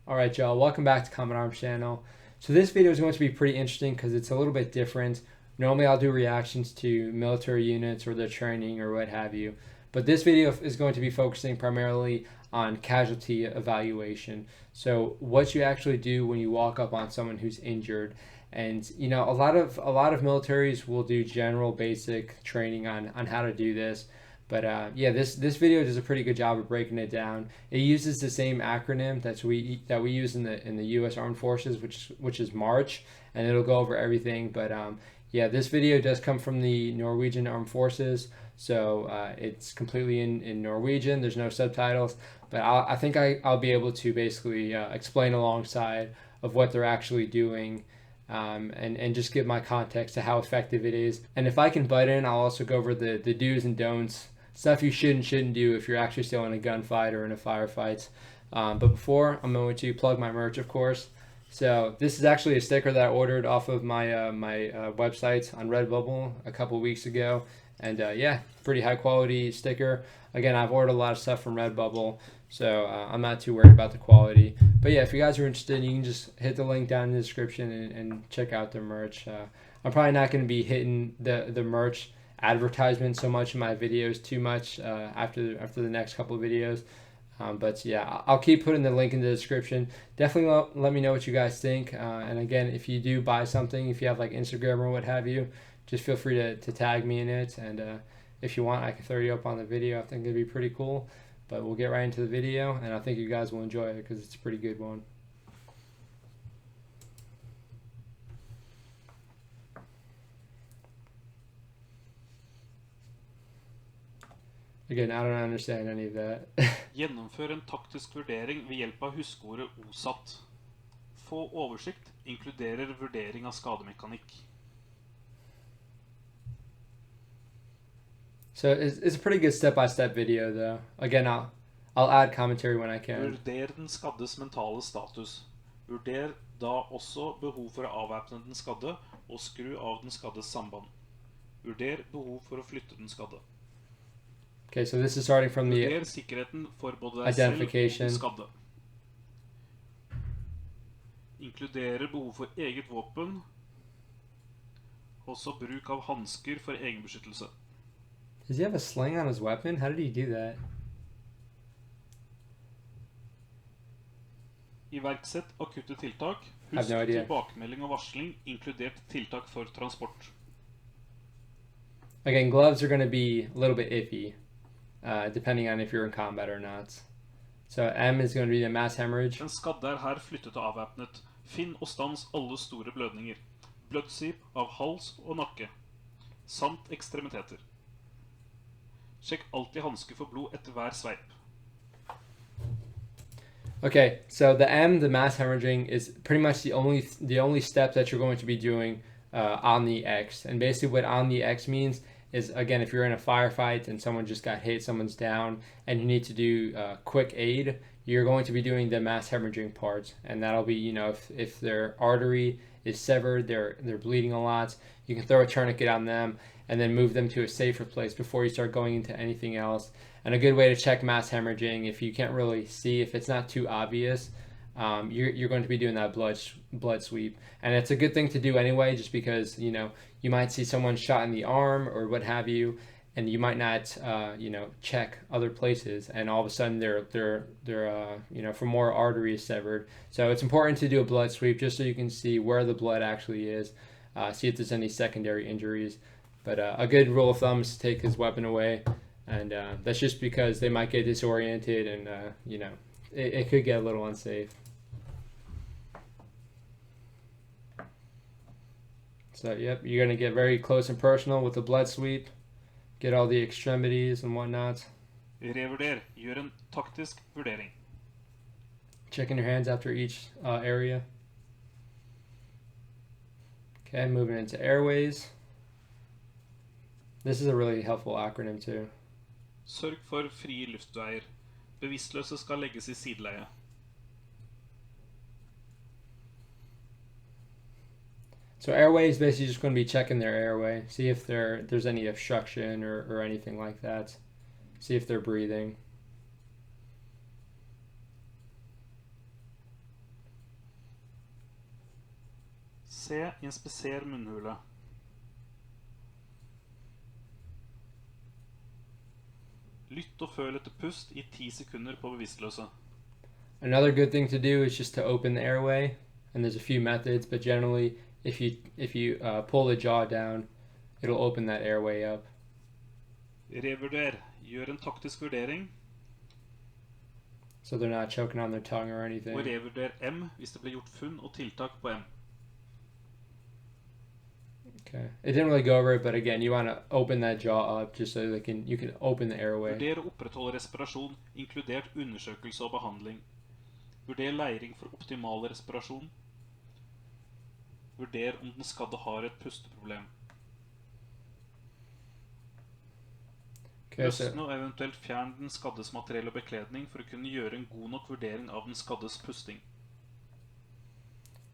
Alright y'all, welcome back to Common Arms channel. So this video is going to be pretty interesting because it's a little bit different. Normally I'll do reactions to military units or their training or what have you. But this video is going to be focusing primarily on casualty evaluation. So what you actually do when you walk up on someone who's injured. And you know, a lot of militaries will do general basic training on how to do this. But yeah, this video does a pretty good job of breaking it down. It uses the same acronym that we use in the U.S. Armed Forces, which is March, and it'll go over everything. But yeah, this video does come from the Norwegian Armed Forces, so it's completely in Norwegian. There's no subtitles, but I think I'll be able to basically explain alongside of what they're actually doing. And just give my context to how effective it is. And if I can butt in, I'll also go over the do's and don'ts, stuff you should and shouldn't do if you're actually still in a gunfight or in a firefight. But before, I'm going to plug my merch, of course. So this is actually a sticker that I ordered off of my website on Redbubble a couple weeks ago. And yeah, pretty high quality sticker. Again, I've ordered a lot of stuff from Redbubble, so I'm not too worried about the quality. But yeah, if you guys are interested, you can just hit the link down in the description and check out the merch. I'm probably not going to be hitting the merch advertisement so much in my videos too much after the next couple of videos. But yeah, I'll keep putting the link in the description. Definitely let me know what you guys think. And again, if you do buy something, if you have like Instagram or what have you, just feel free to tag me in it. And if you want, I can throw you up on the video. I think it'd be pretty cool. But we'll get right into the video, and I think you guys will enjoy it because it's a pretty good one. Again, I don't understand any of that. Gjennomfør en taktisk vurdering ved hjelp av huskeordet OSAT. Få oversikt inkluderer vurdering av skademekanikk. So it's a pretty good step-by-step video, though. Again, I'll add commentary when I can. Vurder den skaddes mentale status. Vurder da også behov for å avvæpne den skadde og skru av den skaddes samband. Vurder behov for å flytte den skadde. Okay, so this is starting from the Vurder sikkerheten for både deg selv og den skadde. Inkluderer behov for eget våpen. Også bruk av handsker for egenbeskyttelse. Does he have a sling on his weapon? How did he do that? Iverksett akutte tiltak. Husk no tilbakemelding og varsling, inkludert tiltak for transport. Again, gloves are going to be a little bit iffy, depending on if you're in combat or not. So M is going to be the mass hemorrhage. Den skadde er her flyttet og avvæpnet. Finn og stans alle store blødninger. Blødsip av hals og nakke, samt ekstremiteter. Sjekk alltid handske for blod etter hver sveip. Okay, so the M, the mass hemorrhaging, is pretty much the only step that you're going to be doing on the X. And basically what on the X means is, again, if you're in a firefight and someone just got hit, someone's down, and you need to do quick aid, you're going to be doing the mass hemorrhaging part. And that'll be, you know, if their artery is severed, they're bleeding a lot, you can throw a tourniquet on them and then move them to a safer place before you start going into anything else. And a good way to check mass hemorrhaging, if you can't really see, if it's not too obvious, you're going to be doing that blood sweep. And it's a good thing to do anyway, just because, you know, you might see someone shot in the arm or what have you, and you might not, you know, check other places, and all of a sudden they're you know, from more arteries severed. So it's important to do a blood sweep just so you can see where the blood actually is, see if there's any secondary injuries. But a good rule of thumb is to take his weapon away, and that's just because they might get disoriented, and you know, it could get a little unsafe. So yep, you're going to get very close and personal with the blood sweep, get all the extremities and whatnot. Revurder. Gjør en taktisk vurdering. Checking your hands after each area. Okay, moving into airways. This is a really helpful acronym too. Sørg for frie luftveier. Bevisstløse skal legges i sideleie. So airway is basically just going to be checking their airway, see if there's any obstruction or anything like that. See if they're breathing. Se, inspiser munnhule. Lytt og føl etter pust i 10 sekunder på bevisstløse. Another good thing to do is just to open the airway, and there's a few methods, but generally if you pull the jaw down, it'll open that airway up. Revurder. Gjør en taktisk vurdering. So they're not choking on their tongue or Og anything. revurder M hvis det blir gjort funn og tiltak på M. Okay. It didn't really go over it, but again, you want to open that jaw up just so you can open the airway. Vurder å opprettholde respirasjon, inkludert undersøkelse og behandling. Vurder leiring for optimal respirasjon. Vurder om den skadde har et pusteproblem. Okay, so Løsne og eventuelt fjern den skaddes materiell og bekledning for å kunne gjøre en god nok vurdering av den skaddes pusting.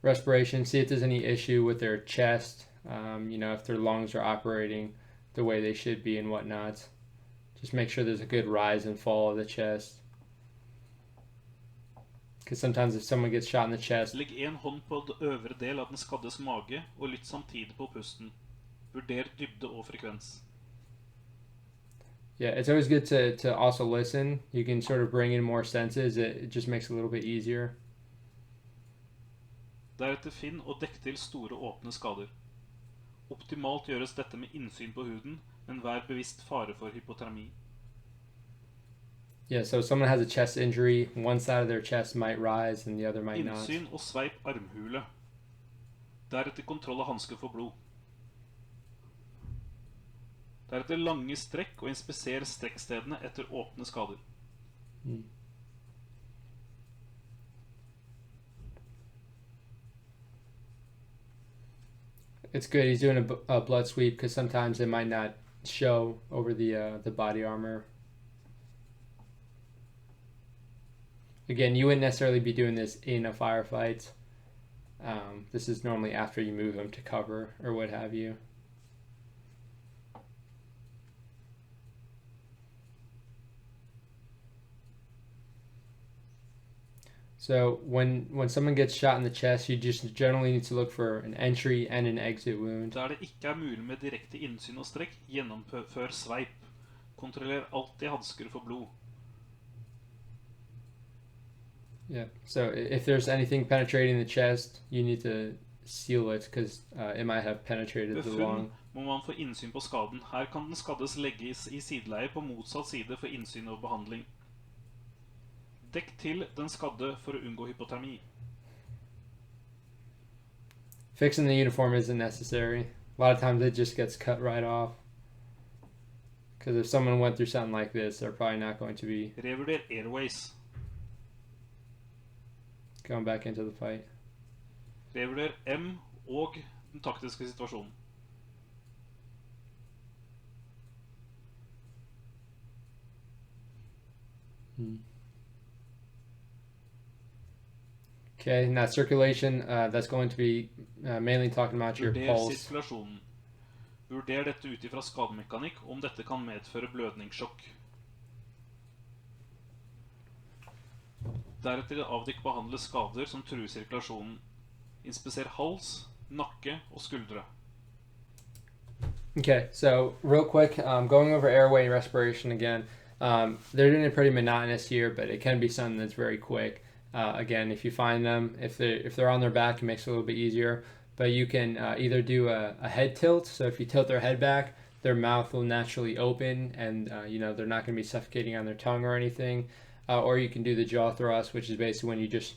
respiration, see if there's any issue with their chest, if their lungs are operating the way they should be and whatnot. Just make sure there's a good rise and fall of the chest. Because sometimes if someone gets shot in the chest, Legg en hånd på den øvre del av den skaddes mage og lytt samtidig på pusten. Vurder dybde og frekvens. yeah, it's always good to also listen. You can sort of bring in more senses. It just makes it a little bit easier. Deretter finn og dekk til store åpne skader. Optimalt gjøres dette med innsyn på huden, men vær bevisst fare for hypotermi. Yeah, so if someone has a chest injury, one side of their chest might rise and the other might not. Innsyn og sveip armhule. Deretter kontroll av hanske for blod. Deretter lange strekk og inspiser strekkstedene etter åpne skader. Mm. It's good he's doing a blood sweep because sometimes it might not show over the body armor. Again, you wouldn't necessarily be doing this in a firefight. This is normally after you move them to cover or what have you. So when someone gets shot in the chest, you just generally need to look for an entry and an exit wound. Der det ikke er mulig med direkte innsyn og strekk, gjennomfør sveip. Kontroller alltid hansker for blod. Yeah. So if there's anything penetrating the chest, you need to seal it because it might have penetrated Ved the funn lung. må man få innsyn på skaden. Her kan den skaddes legges i sideleie på motsatt side for innsyn og behandling. Dekk til den skadde for å unngå hypotermi. Fixing the uniform isn't necessary. A lot of times it just gets cut right off. Because if someone went through something like this, they're probably not going to be Revurder airways. going back into the fight. Revurder M og den taktiske situasjonen. Okay, now circulation, that's going to be mainly talking about your Vurder pulse. sirkulasjonen. Vurder dette ut ifra skademekanikk, om dette kan medføre blødningssjokk. Deretter avdekk behandle skader som truer sirkulasjonen. Inspiser hals, nakke og skuldre. Okay, so real quick, going over airway respiration again. They're doing it pretty monotonous here, but it can be something that's very quick. Again, if you find them, if they're on their back, it makes it a little bit easier. But you can either do a head tilt. So if you tilt their head back, their mouth will naturally open, and they're not going to be suffocating on their tongue or anything. Or you can do the jaw thrust, which is basically when you just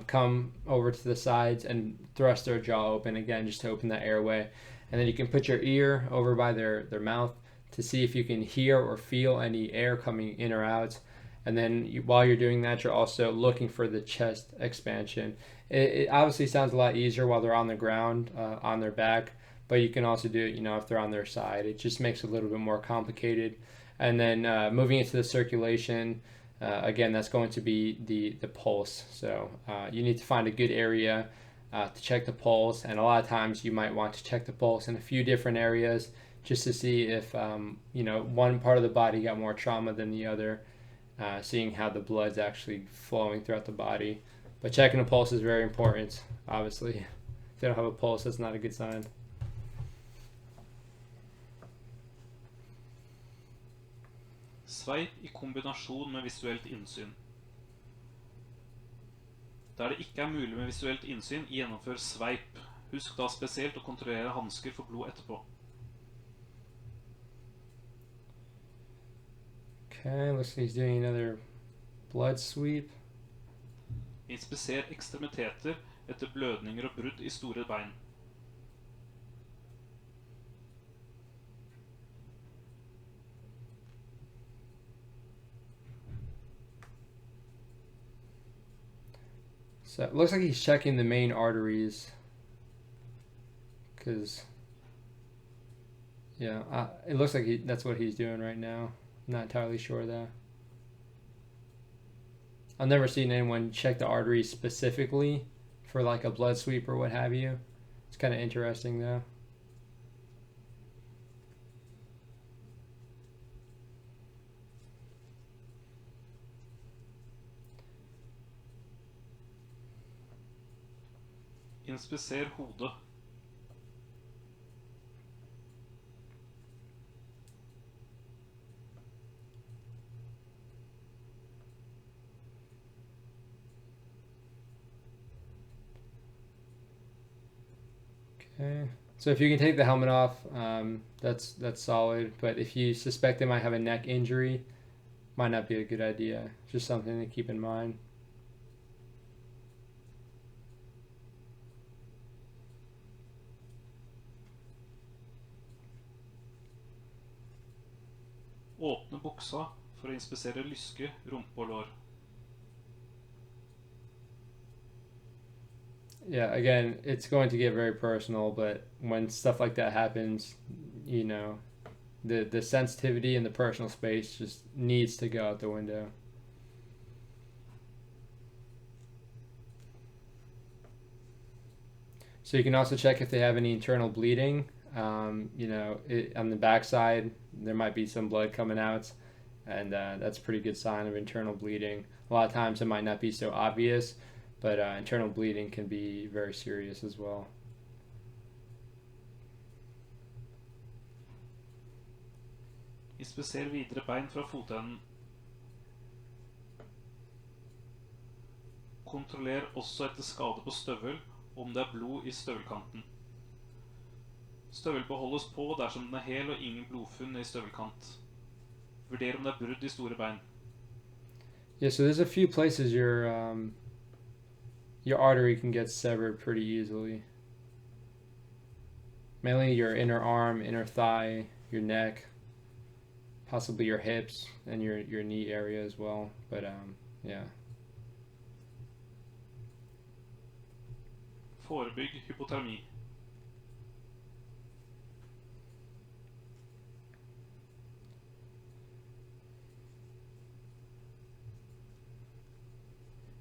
come over to the sides and thrust their jaw open again, just to open that airway. And then you can put your ear over by their mouth to see if you can hear or feel any air coming in or out. And then while you're doing that, you're also looking for the chest expansion. It obviously sounds a lot easier while they're on the ground, on their back, but you can also do it, if they're on their side. It just makes it a little bit more complicated. And then moving into the circulation, again, that's going to be the pulse. So you need to find a good area to check the pulse. And a lot of times you might want to check the pulse in a few different areas just to see if, one part of the body got more trauma than the other. Seeing how the blood's actually flowing throughout the body. But checking the pulse is very important, obviously. If they don't have a pulse, that's not a good sign. Sveip i kombinasjon med visuelt innsyn. Der det ikke er mulig med visuelt innsyn, gjennomfør sveip. Husk da spesielt å kontrollere hansker for blod etterpå. Okay, looks like he's doing another blood sweep. Inspiser ekstremiteter etter blødninger og brudd i store bein. So it looks like he's checking the main arteries. Because, yeah, it looks like that's what he's doing right now. I'm not entirely sure though. I've never seen anyone check the arteries specifically for like a blood sweep or what have you. It's kind of interesting though. Inspiser hodet. Okay, so if you can take the helmet off, that's solid. But if you suspect they might have a neck injury, might not be a good idea. Just something to keep in mind. Åpne buksa for å inspisere lyske, rumpe og lår. Yeah, again, it's going to get very personal, but when stuff like that happens, you know, the sensitivity and the personal space just needs to go out the window. So you can also check if they have any internal bleeding. You know, on the backside, there might be some blood coming out, and that's a pretty good sign of internal bleeding. A lot of times it might not be so obvious, but internal bleeding can be very serious as well. Inspiser videre bein fra fotenden. Kontroller også etter skade på støvel om det er blod i støvelkanten. Støvel beholdes på dersom den er hel og ingen blodfunn i støvelkant. Vurder om det er brudd i store bein. Yeah, so there's a few places your artery can get severed pretty easily. Mainly your inner arm, inner thigh, your neck, possibly your hips and your knee area as well. But yeah. Forebygg hypotermi.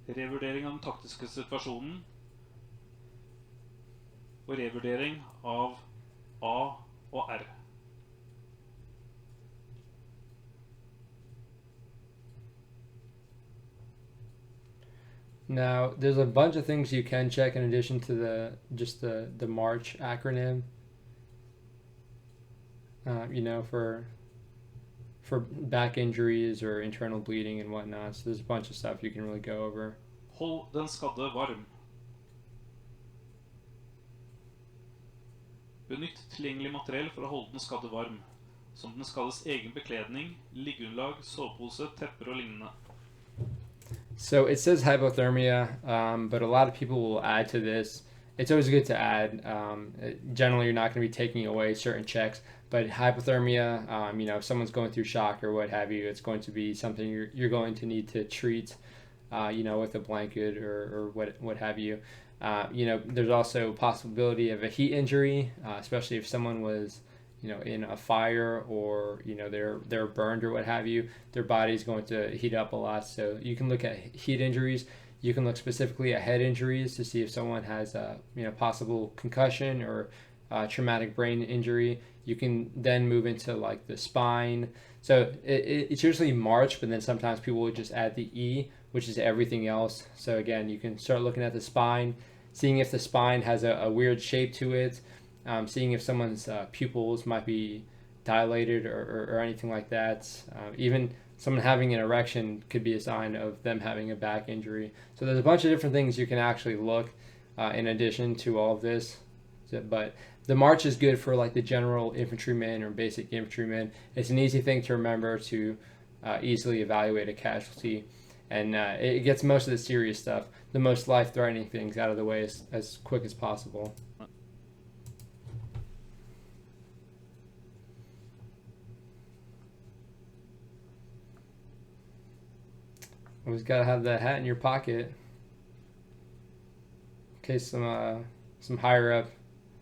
Revurdering av den taktiske situasjonen og revurdering av A og R. Now, there's a bunch of things you can check in addition to the MARCH acronym. You know, for back injuries or internal bleeding and whatnot. So there's a bunch of stuff you can really go over. Hold den skadde varm. Benytt tilgjengelig materiell for å holde den skadde varm, som den skaddes egen bekledning, liggeunderlag, sovepose, tepper og lignende. So it says hypothermia, but a lot of people will add to this. It's always good to add. Generally, you're not going to be taking away certain checks, but hypothermia, you know, if someone's going through shock or what have you, it's going to be something you're going to need to treat, you know, with a blanket or what have you. You know, there's also a possibility of a heat injury, especially if someone was, you know, in a fire or, you know, they're burned or what have you. Their body's going to heat up a lot. So you can look at heat injuries. You can look specifically at head injuries to see if someone has a, you know, possible concussion or traumatic brain injury. You can then move into like the spine. So it's usually March, but then sometimes people will just add the E, which is everything else. So again, you can start looking at the spine. seeing if the spine has a weird shape to it, seeing if someone's pupils might be dilated or anything like that. Even someone having an erection could be a sign of them having a back injury. So there's a bunch of different things you can actually look in addition to all of this. But the march is good for like the general infantryman or basic infantryman. It's an easy thing to remember to easily evaluate a casualty, and it gets most of the serious stuff, the most life-threatening things out of the way as quick as possible. Always gotta have that hat in your pocket in case some higher up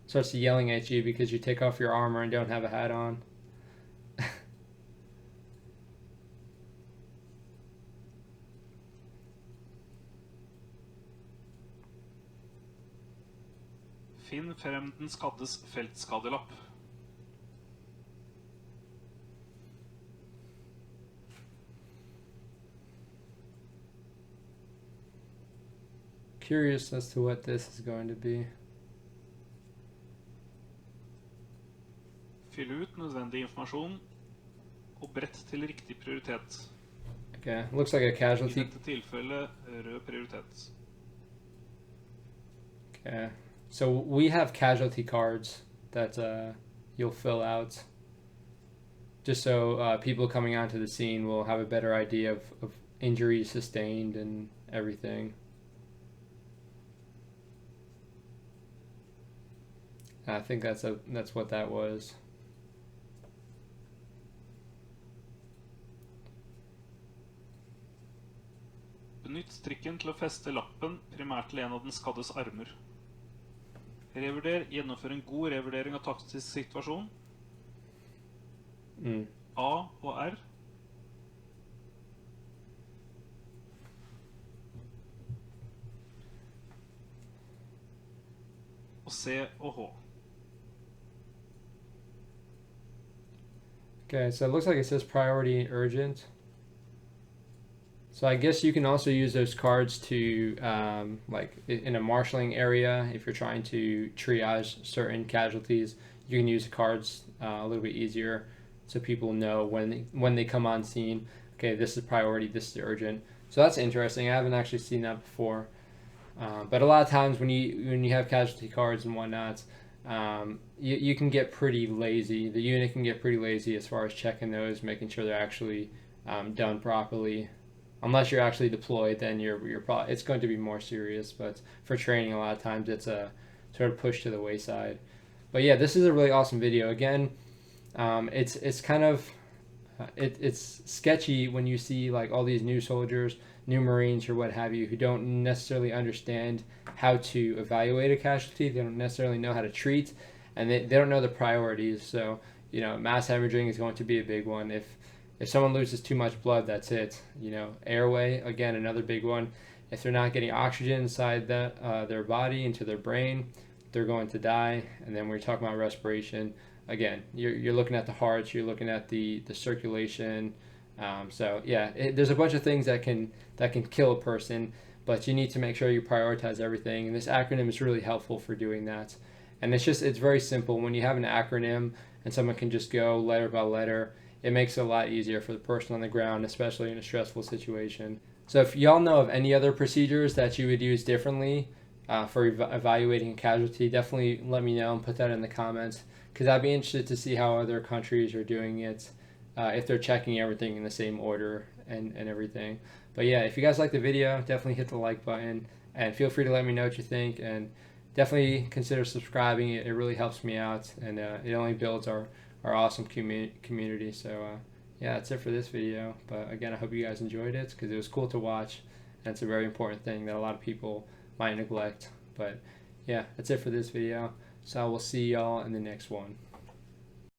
starts yelling at you because you take off your armor and don't have a hat on. Finn frem den skaddes feltskadelapp. Curious as to what this is going to be. Fyll ut nødvendig informasjon og brett til riktig prioritet. Okay, looks like a I casualty. dette tilfellet rød prioritet. Okay, so we have casualty cards that you'll fill out just so people coming onto the scene will have a better idea of injuries sustained and everything. I think that's what that was. Benytt strikken til å feste lappen primært til en av den skaddes armer. Gjennomfør en god revurdering av taktisk situasjon. A og R. Og C og H. Okay, so it looks like it says priority urgent. So I guess you can also use those cards to, like in a marshalling area, if you're trying to triage certain casualties, you can use the cards a little bit easier so people know when they come on scene, okay, this is priority, this is urgent. So that's interesting. I haven't actually seen that before. But a lot of times when you have casualty cards and whatnot, you can get pretty lazy. The unit can get pretty lazy as far as checking those, making sure they're actually done properly. Unless you're actually deployed, then you're probably, it's going to be more serious. But for training, a lot of times it's a sort of pushed to the wayside. But yeah, this is a really awesome video. Again, it's kind of it's sketchy when you see like all these new soldiers, new Marines or what have you, who don't necessarily understand how to evaluate a casualty. They don't necessarily know how to treat, and they don't know the priorities. So mass hemorrhaging is going to be a big one. If someone loses too much blood, that's it. Airway, again, another big one. If they're not getting oxygen inside their body, into their brain, they're going to die. And then when we're talking about respiration, again, you're looking at the hearts, you're looking at the circulation. So yeah, there's a bunch of things that can kill a person, but you need to make sure you prioritize everything. And this acronym is really helpful for doing that. And it's very simple. When you have an acronym and someone can just go letter by letter, it makes it a lot easier for the person on the ground, especially in a stressful situation. So if y'all know of any other procedures that you would use differently for evaluating a casualty, definitely let me know and put that in the comments, because I'd be interested to see how other countries are doing it, if they're checking everything in the same order and everything. But yeah, if you guys like the video, definitely hit the like button and feel free to let me know what you think, and definitely consider subscribing. It really helps me out, and it only builds our awesome community. So yeah, that's it for this video. But again, I hope you guys enjoyed it, because it was cool to watch, and it's a very important thing that a lot of people might neglect. But yeah, that's it for this video. So I will see y'all in the next one.